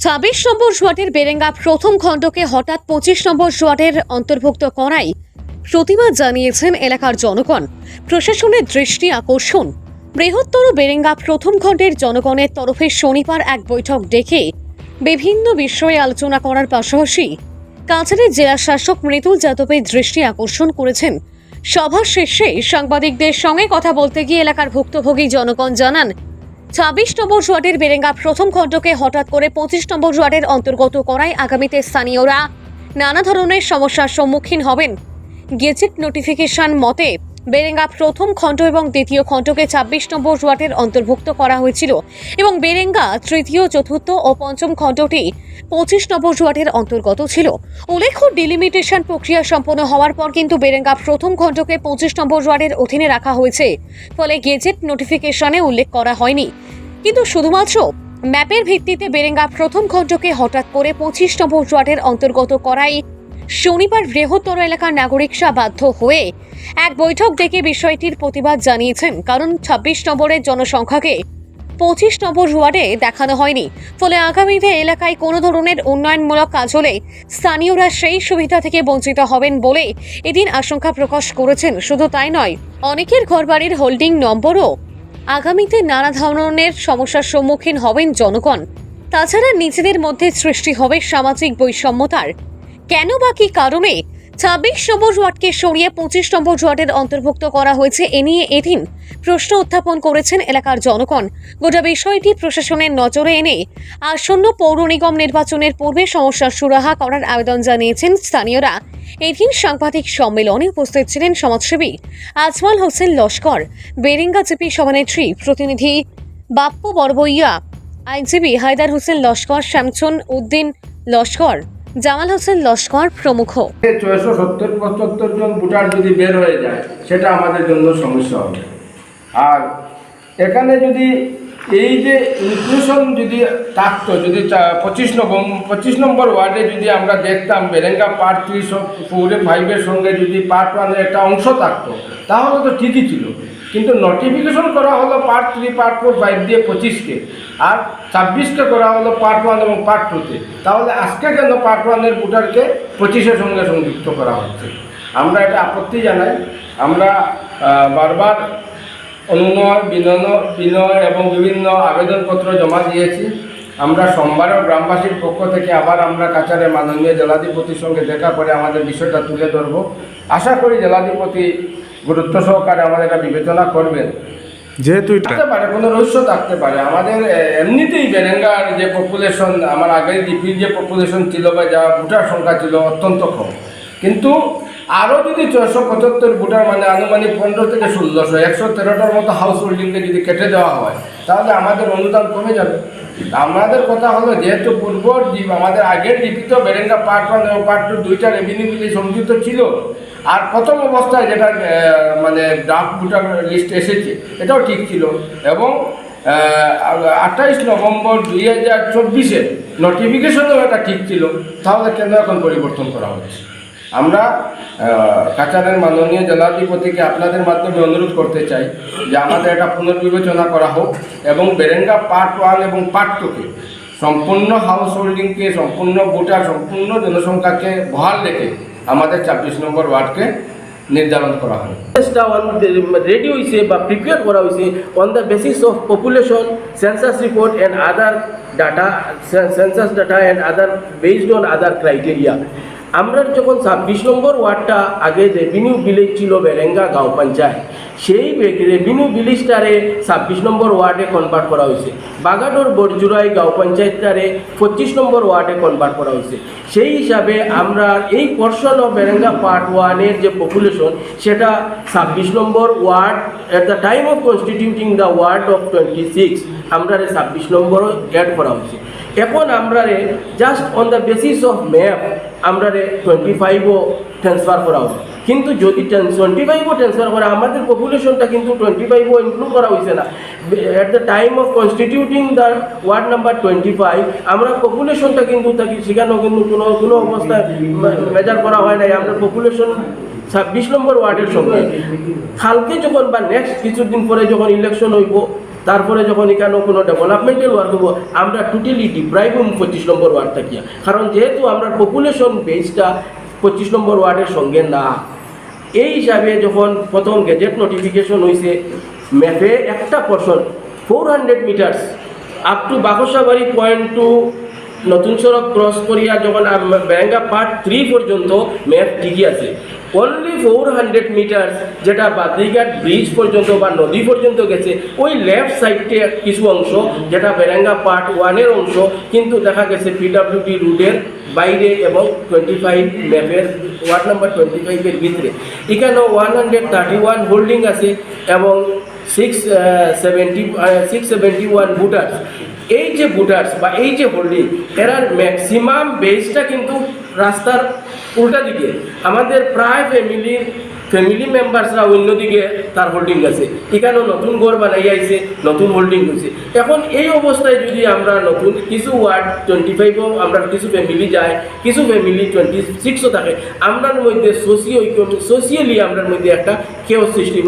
২৬ নম্বর ওয়ার্ডের বেরেঙ্গা প্রথম খণ্ডকে হঠাৎ ২৫ নম্বর ওয়ার্ডের অন্তর্ভুক্ত করায় প্রতিবাদ জানিয়েছেন এলাকার জনগণ। প্রশাসনের দৃষ্টি আকর্ষণ, বৃহত্তর বেরেঙ্গা প্রথম খণ্ডের জনগণের তরফে শনিবার এক বৈঠক ডেকে বিভিন্ন বিষয়ে আলোচনা করার পাশাপাশি কাছাড়ের জেলা শাসক মৃদুল যাদবের দৃষ্টি আকর্ষণ করেছেন। সভা শেষে সাংবাদিকদের সঙ্গে কথা বলতে গিয়ে এলাকার ভুক্তভোগী জনগণ জানান, ২৬ নম্বর ওয়ার্ডের বেরেঙ্গা প্রথম খণ্ডকে হঠাৎ করে ২৫ নম্বর ওয়ার্ডের অন্তর্গত করায় আগামীতে স্থানীয়রা নানা ধরনের সমস্যার সম্মুখীন হবেন। গেজেট নোটিফিকেশন মতে বেরেঙ্গা প্রথম খণ্ড এবং দ্বিতীয় খণ্ডকে ২৬ নম্বর ওয়ার্ডের অন্তর্ভুক্ত করা হয়েছিল এবং বেরেঙ্গা তৃতীয়, চতুর্থ ও পঞ্চম খণ্ডটি ২৫ নম্বর ওয়ার্ডের অন্তর্গত ছিল। উল্লেখ্য, ডিলিমিটেশন প্রক্রিয়া সম্পন্ন হওয়ার পর কিন্তু বেরেঙ্গা প্রথম খণ্ডকে ২৫ নম্বর ওয়ার্ডের অধীনে রাখা হয়েছে, ফলে গেজেট নোটিফিকেশনে উল্লেখ করা হয়নি। কিন্তু শুধুমাত্র ম্যাপের ভিত্তিতে বেরেঙ্গা প্রথম খণ্ডকে হঠাৎ করে ২৫ নম্বর ওয়ার্ডের অন্তর্গত করায় শনিবার বৃহত্তর এলাকার নাগরিকরা বাধ্য হয়ে এক বৈঠক ডেকে বিষয়টির প্রতিবাদ জানিয়েছেন। কারণ ২৬ নম্বরের জনসংখ্যাকে ২৫ নম্বর ওয়ার্ডে দেখানো হয়নি, ফলে আগামীতে এলাকায় কোনো ধরনের উন্নয়নমূলক কাজ হলে স্থানীয়রা সেই সুবিধা থেকে বঞ্চিত হবেন বলে এদিন আশঙ্কা প্রকাশ করেছেন। শুধু তাই নয়, অনেকের ঘরবাড়ির হোল্ডিং নম্বরও আগামীতে নানা ধরনের সমস্যার সম্মুখীন হবেন জনগণ। তাছাড়া নিজেদের মধ্যে সৃষ্টি হবে সামাজিক বৈষম্যতার। কেন বা কী কারণে ২৬ নম্বর ওয়ার্ডকে সরিয়ে ২৫ নম্বর ওয়ার্ডের অন্তর্ভুক্ত করা হয়েছে, এ নিয়ে এদিন প্রশ্ন উত্থাপন করেছেন এলাকার জনগণ। গোটা বিষয়টি প্রশাসনের নজরে এনে আসন্ন পৌর নিগম নির্বাচনের পূর্বে সমস্যার সুরাহা করার আবেদন জানিয়েছেন স্থানীয়রা। এদিন সাংবাদিক সম্মেলনে উপস্থিত ছিলেন সমাজসেবী আজমল হোসেন লস্কর, বেরেঙ্গা জিপি সভানেত্রী প্রতিনিধি বাপ্পু বরবইয়া, আইনজীবী হায়দার হোসেন লস্কর, শ্যামচন উদ্দিন লস্কর, জামাল হোসেন লস্কর প্রমুখ। ৬৭০-৭৫ জন ভোটার যদি বের হয়ে যায় সেটা আমাদের জন্য সমস্যা হবে। আর এখানে যদি এই যে ইনক্লুশন যদি থাকতো, যদি ২৫ নম্বর ওয়ার্ডে যদি আমরা দেখতাম বেরেঙ্গা পার্ট 3 4-5-এর সঙ্গে যদি পার্ট 1-এর একটা অংশ থাকতো তাহলে তো ঠিকই ছিল। কিন্তু নোটিফিকেশন করা হলো পার্ট 3, পার্ট 4, 5 দিয়ে 25-কে, আর 26-কে করা হলো পার্ট 1 এবং পার্ট 2-তে। তাহলে আজকে কেন পার্ট 1-এর ভোটারকে 25-এর সঙ্গে সংযুক্ত করা হচ্ছে? আমরা এটা আপত্তি জানাই। আমরা বারবার অনুনয়, বিনয় এবং বিভিন্ন আবেদনপত্র জমা দিয়েছি। আমরা সোমবারও গ্রামবাসীর পক্ষ থেকে আবার আমরা কাছাড়ের মাননীয় জেলাধিপতির সঙ্গে দেখা করে আমাদের বিষয়টা তুলে ধরব। আশা করি জেলাধিপতি গুরুত্ব সহকারে আমাদের এটা বিবেচনা করবেন। যেহেতু থাকতে পারে, কোনো রহস্য থাকতে পারে। আমাদের এমনিতেই বেরেঙ্গার যে পপুলেশন, আমার আগের ডিপির যে পপুলেশন ছিল বা যা ভোটার সংখ্যা ছিল অত্যন্ত কম, কিন্তু আরও যদি ৬৭৫ ভোটার মানে আনুমানিক ১৫ থেকে ১৬০০, ১১৩টার মতো হাউস হোল্ডিংকে যদি কেটে দেওয়া হয় তাহলে আমাদের অনুদান কমে যাবে। আমাদের কথা হলো, যেহেতু পূর্বর দ্বীপ আমাদের আগের ডিপিত বেরেঙ্গা পার্ট 1 এবং পার্ট 2 দুইটা রেভিনিউ বিলে সংযুক্ত ছিল, আর প্রথম অবস্থায় যেটা মানে ড্রাফট ভোটার লিস্ট এসেছে এটাও ঠিক ছিল, এবং ২৮ নভেম্বর ২০২৪-এর নোটিফিকেশনও এটা ঠিক ছিল। তাহলে কেন এখন পরিবর্তন করা হচ্ছে? আমরা কাছাড়ের মাননীয় জেলাধিপতিকে আপনাদের মাধ্যমে অনুরোধ করতে চাই যে আমাদের এটা পুনর্বিবেচনা করা হোক এবং বেরেঙ্গা পার্ট 1 এবং পার্ট 2-কে সম্পূর্ণ হাউস হোল্ডিংকে, সম্পূর্ণ ভোটার, সম্পূর্ণ জনসংখ্যাকে বহাল রেখে আমাদের ২৬ নম্বর ওয়ার্ডকে নির্ধারণ করা হয়। রেডি হয়েছে বা প্রিপেয়ার করা হয়েছে on the basis of population, census report and other data, census data and other based on other criteria. আমরা যখন ২৬ নম্বর ওয়ার্ডটা আগে রেভিনিউ ভিলেজ ছিল বেরেঙ্গা গাঁও পঞ্চায়েত, সেই রেভিনিউ ভিলেজটারে ২৬ নম্বর ওয়ার্ডে কনভার্ট করা হয়েছে। বাগাডোর বরজুরাই গাঁও পঞ্চায়েতটারে ২৫ নম্বর ওয়ার্ডে কনভার্ট করা হয়েছে। সেই হিসাবে আমরা এই পোর্শন অফ বেরেঙ্গা পার্ট 1-এর যে পপুলেশন সেটা ২৬ number ward at the time of constituting the ward of 26 আমরা ২৬ নম্বরও অ্যাড করা হয়েছে। এখন আমরা just on the basis of map আমরা 25ও ট্রান্সফার করা হবে। কিন্তু যদি 25ও ট্রান্সফার করা, আমাদের পপুলেশনটা কিন্তু 25ও ইনক্লুড করা হয়েছে না। At the time of constituting the ward number 25 আমরা পপুলেশনটা কিন্তু থাকি, সেখানেও কিন্তু কোনো অবস্থায় মেজার করা হয় নাই। আমরা পপুলেশন ২৬ নম্বর ওয়ার্ডের সঙ্গে কালকে যখন বা নেক্সট কিছুদিন পরে যখন ইলেকশন হইব তারপরে যখন এখানে কোনো ডেভেলপমেন্টাল ওয়ার্ক হবো আমরা টোটালি ডিপ্রাইভ হম 25 নম্বর ওয়ার্ড থাকিয়া, কারণ যেহেতু আমরা পপুলেশন বেসটা 25 নম্বর ওয়ার্ডের সঙ্গে না। এই হিসাবে যখন প্রথম গেজেট নোটিফিকেশন হয়েছে, ম্যাপে একটা portion 400 meters up to Baksabari point to নতুন সড়ক ক্রস করিয়া যখন বেরেঙ্গা পার্ট 3 পর্যন্ত ম্যাপ ঠিকই আছে। অনলি 400 মিটার্স যেটা বাদ্রিঘাট ব্রিজ পর্যন্ত বা নদী পর্যন্ত গেছে, ওই লেফট সাইডে কিছু অংশ যেটা বেরেঙ্গা পার্ট 1-এর অংশ, কিন্তু দেখা গেছে পিডাব্লিউডি রুটের বাইরে এবং 25 ম্যাপের ওয়ার্ড নাম্বার 25-এর ভিতরে। এখানেও 131 হোল্ডিং আছে এবং 671 ভোটার্স। এই যে ভোটার্স বা এই যে হোল্ডিং, এরার ম্যাক্সিমাম বেসটা কিন্তু রাস্তার উল্টা দিকে। আমাদের প্রায় ফ্যামিলি মেম্বার্সরা অন্যদিকে তার হোল্ডিং আছে। এখানেও নতুন ঘর বানাই আইছে, নতুন হোল্ডিং হয়েছে। এখন এই অবস্থায় যদি আমরা নতুন কিছু ওয়ার্ড 25-ও আমরা কিছু ফ্যামিলি যায়, কিছু ফ্যামিলি 26-ও থাকে, আমরার মধ্যে সোশিয়ালি আমরার মধ্যে একটা কেও সৃষ্টি